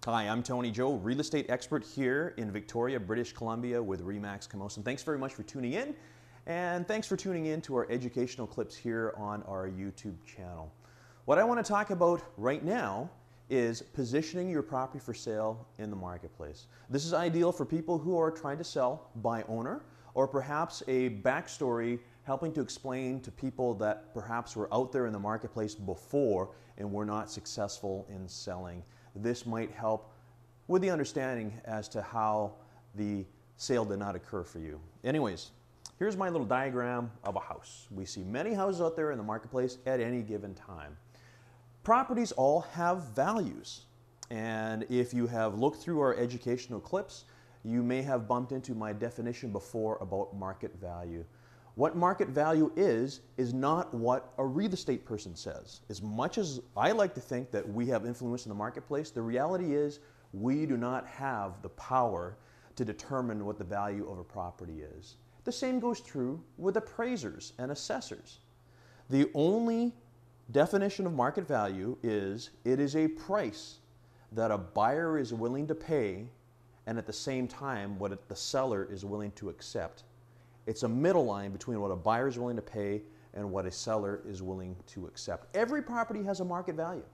Hi, I'm Tony Joe, real estate expert here in Victoria, British Columbia with RE/MAX Camosun. Thanks very much for tuning in, and thanks for tuning in to our educational clips here on our YouTube channel. What I want to talk about right now is positioning your property for sale in the marketplace. This is ideal for people who are trying to sell by owner, or perhaps a backstory helping to explain to people that perhaps were out there in the marketplace before and were not successful in selling. This might help with the understanding as to how the sale did not occur for you. Anyways, here's my little diagram of a house. We see many houses out there in the marketplace at any given time. Properties all have values, and if you have looked through our educational clips, you may have bumped into my definition before about market value. What market value is not what a real estate person says. As much as I like to think that we have influence in the marketplace, the reality is we do not have the power to determine what the value of a property is. The same goes true with appraisers and assessors. The only definition of market value is it is a price that a buyer is willing to pay, and at the same time what the seller is willing to accept. It's a middle line between what a buyer is willing to pay and what a seller is willing to accept. Every property has a market value.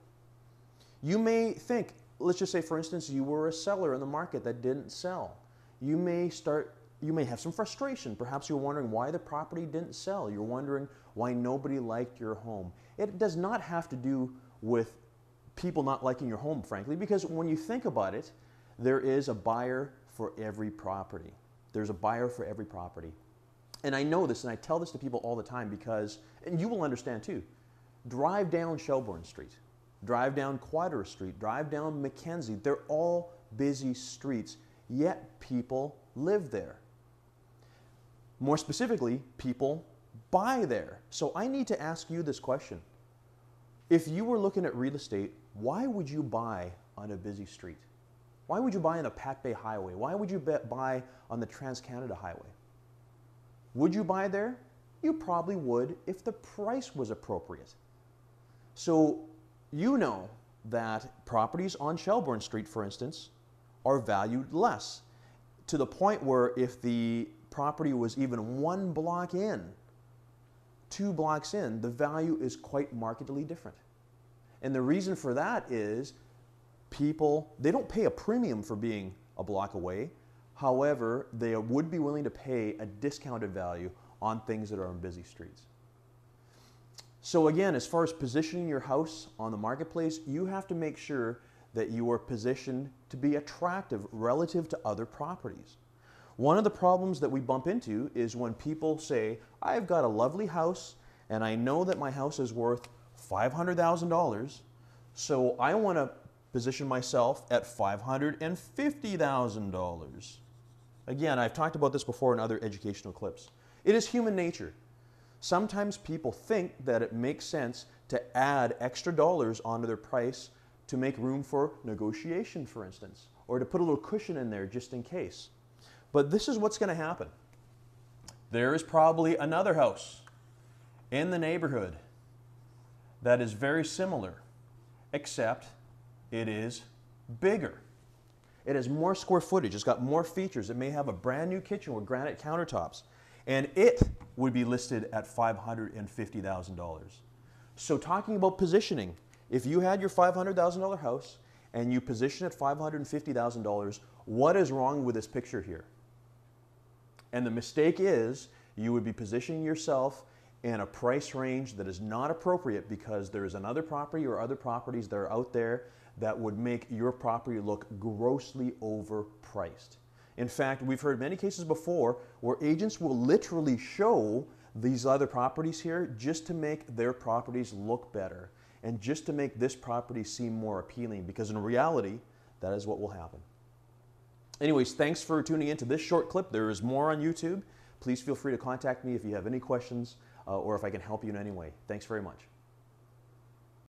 You may think, let's just say for instance, you were a seller in the market that didn't sell. You may have some frustration. Perhaps you're wondering why the property didn't sell. You're wondering why nobody liked your home. It does not have to do with people not liking your home, frankly, because when you think about it, there is a buyer for every property. There's a buyer for every property. And I know this, and I tell this to people all the time because, and you will understand too, drive down Shelbourne Street, drive down Quadra Street, drive down Mackenzie. They're all busy streets, yet people live there. More specifically, people buy there. So I need to ask you this question. If you were looking at real estate, why would you buy on a busy street? Why would you buy on the Pat Bay Highway? Why would you buy on the Trans-Canada Highway? Would you buy there? You probably would if the price was appropriate. So you know that properties on Shelbourne Street, for instance, are valued less, to the point where if the property was even 1 block in, 2 blocks in, the value is quite markedly different. And the reason for that is people, they don't pay a premium for being a block away. However, they would be willing to pay a discounted value on things that are on busy streets. So again, as far as positioning your house on the marketplace, you have to make sure that you are positioned to be attractive relative to other properties. One of the problems that we bump into is when people say, I've got a lovely house and I know that my house is worth $500,000, so I want to position myself at $550,000. Again, I've talked about this before in other educational clips. It is human nature. Sometimes people think that it makes sense to add extra dollars onto their price to make room for negotiation, for instance, or to put a little cushion in there just in case. But this is what's going to happen. There is probably another house in the neighborhood that is very similar, except it is bigger. It has more square footage. It's got more features. It may have a brand new kitchen with granite countertops. And it would be listed at $550,000. So talking about positioning, if you had your $500,000 house and you position at $550,000, what is wrong with this picture here? And the mistake is you would be positioning yourself in a price range that is not appropriate because there is another property or other properties that are out there that would make your property look grossly overpriced. In fact, we've heard many cases before where agents will literally show these other properties here just to make their properties look better and just to make this property seem more appealing, because in reality, that is what will happen. Anyways, thanks for tuning into this short clip. There is more on YouTube. Please feel free to contact me if you have any questions or if I can help you in any way. Thanks very much.